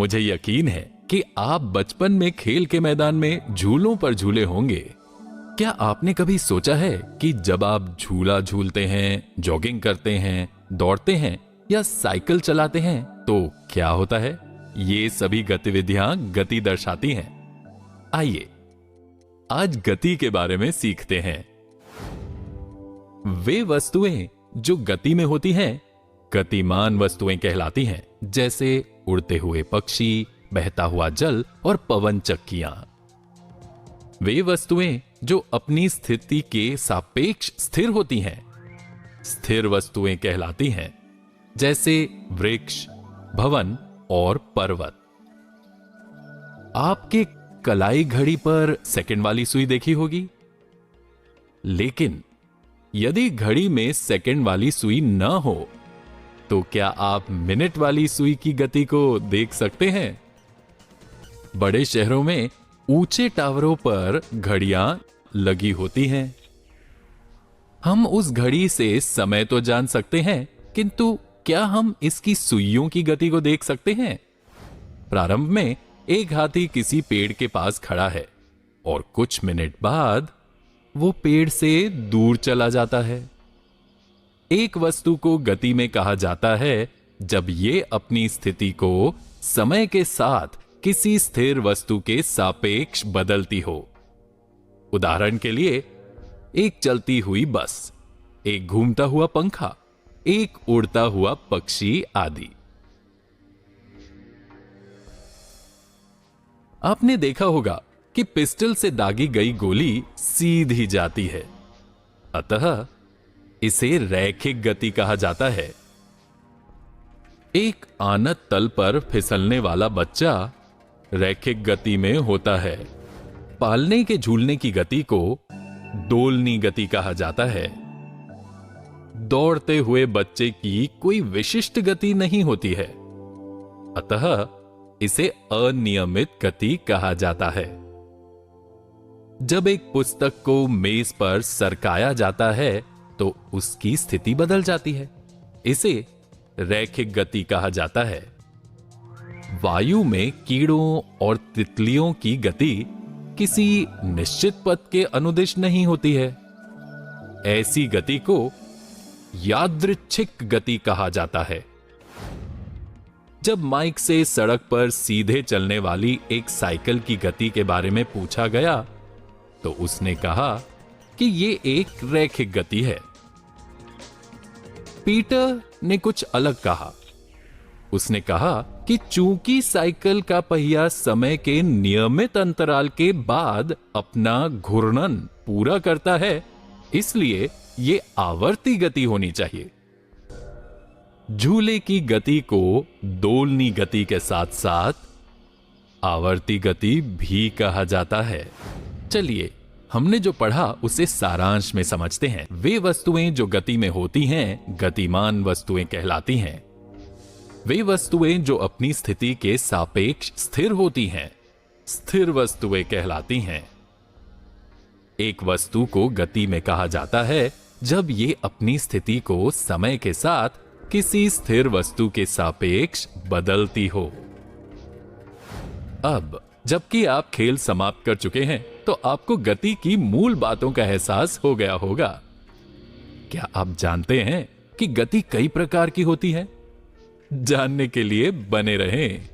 मुझे यकीन है कि आप बचपन में खेल के मैदान में झूलों पर झूले होंगे। क्या आपने कभी सोचा है कि जब आप झूला झूलते हैं, जॉगिंग करते हैं, दौड़ते हैं या साइकिल चलाते हैं तो क्या होता है? ये सभी गतिविधियां गति दर्शाती हैं। आइए आज गति के बारे में सीखते हैं। वे वस्तुएं जो गति में होती हैं गतिमान वस्तुएं कहलाती हैं, जैसे उड़ते हुए पक्षी, बहता हुआ जल और पवन चक्कियां। वे वस्तुएं जो अपनी स्थिति के सापेक्ष स्थिर होती हैं स्थिर वस्तुएं कहलाती हैं, जैसे वृक्ष, भवन और पर्वत। आपके कलाई घड़ी पर सेकंड वाली सुई देखी होगी, लेकिन यदि घड़ी में सेकंड वाली सुई न हो तो क्या आप मिनट वाली सुई की गति को देख सकते हैं? बड़े शहरों में ऊंचे टावरों पर घड़ियां लगी होती हैं। हम उस घड़ी से समय तो जान सकते हैं, किंतु क्या हम इसकी सुइयों की गति को देख सकते हैं? प्रारंभ में एक हाथी किसी पेड़ के पास खड़ा है और कुछ मिनट बाद वो पेड़ से दूर चला जाता है। एक वस्तु को गति में कहा जाता है जब ये अपनी स्थिति को समय के साथ किसी स्थिर वस्तु के सापेक्ष बदलती हो। उदाहरण के लिए, एक चलती हुई बस, एक घूमता हुआ पंखा, एक उड़ता हुआ पक्षी आदि। आपने देखा होगा कि पिस्टल से दागी गई गोली सीधी जाती है, अतः इसे रैखिक गति कहा जाता है। एक आनत तल पर फिसलने वाला बच्चा रैखिक गति में होता है। पालने के झूलने की गति को दोलनी गति कहा जाता है। दौड़ते हुए बच्चे की कोई विशिष्ट गति नहीं होती है, अतः इसे अनियमित गति कहा जाता है। जब एक पुस्तक को मेज पर सरकाया जाता है तो उसकी स्थिति बदल जाती है, इसे रैखिक गति कहा जाता है। वायु में कीड़ों और तितलियों की गति किसी निश्चित पथ के अनुदिश नहीं होती है। ऐसी गति को यादृच्छिक गति कहा जाता है। जब माइक से सड़क पर सीधे चलने वाली एक साइकिल की गति के बारे में पूछा गया तो उसने कहा कि यह एक रैखिक गति है। पीटर ने कुछ अलग कहा। उसने कहा कि चूंकि साइकिल का पहिया समय के नियमित अंतराल के बाद अपना घूर्णन पूरा करता है, इसलिए यह आवर्ती गति होनी चाहिए। झूले की गति को दोलनी गति के साथ साथ आवर्ती गति भी कहा जाता है। चलिए हमने जो पढ़ा उसे सारांश में समझते हैं। वे वस्तुएं जो गति में होती हैं गतिमान वस्तुएं कहलाती हैं। वे वस्तुएं जो अपनी स्थिति के सापेक्ष स्थिर होती हैं स्थिर वस्तुएं कहलाती हैं। एक वस्तु को गति में कहा जाता है जब ये अपनी स्थिति को समय के साथ किसी स्थिर वस्तु के सापेक्ष बदलती हो। अब जबकि आप खेल समाप्त कर चुके हैं तो आपको गति की मूल बातों का एहसास हो गया होगा। क्या आप जानते हैं कि गति कई प्रकार की होती है? जानने के लिए बने रहें।